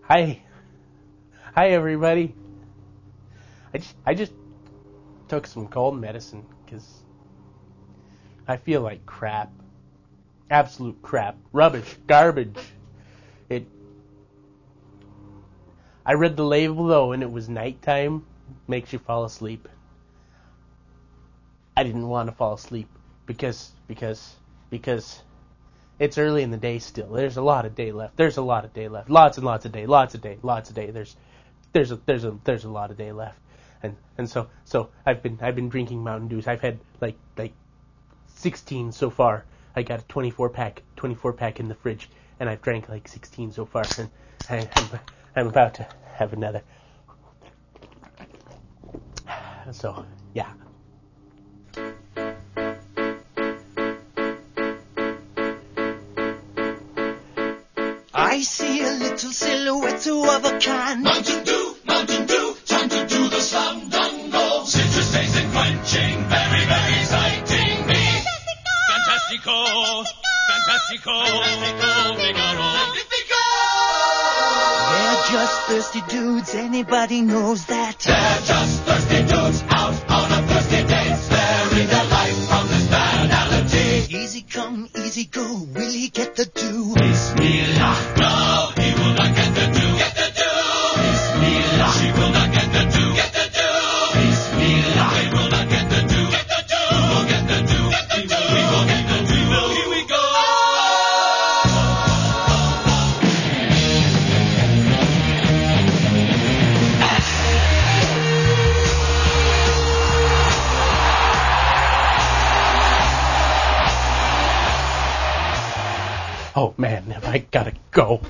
Hi. Hi, everybody. I just took some cold medicine because I feel like crap. Absolute crap. Rubbish. Garbage. I read the label, though, and it was nighttime. Makes you fall asleep. I didn't want to fall asleep because it's early in the day still. There's a lot of day left. Lots and lots of day. Lots of day. There's a lot of day left. And so I've been drinking Mountain Dews. I've had like 16 so far. I got a 24 pack in the fridge, and I've drank like 16 so far, and I'm about to have another. So, yeah. I see a little silhouette of a can. Mountain Dew, time to do the slam dunk go. Citrus taste and quenching, very, very exciting me. Fantastico, Figaro. They're just thirsty dudes, anybody knows that. They're just thirsty dudes out on a thirsty date, sparing their life from this banality. Easy come, easy go, will he get the dew? Bismillah, no, he will not get the dew. Get the dew. Bismillah, she will not get the dew. Get the dew. Bismillah, they will not get the dew. Get the dew. We will get the dew. Get the dew. We will get the dew. Well, here we go. Oh man, have I gotta go.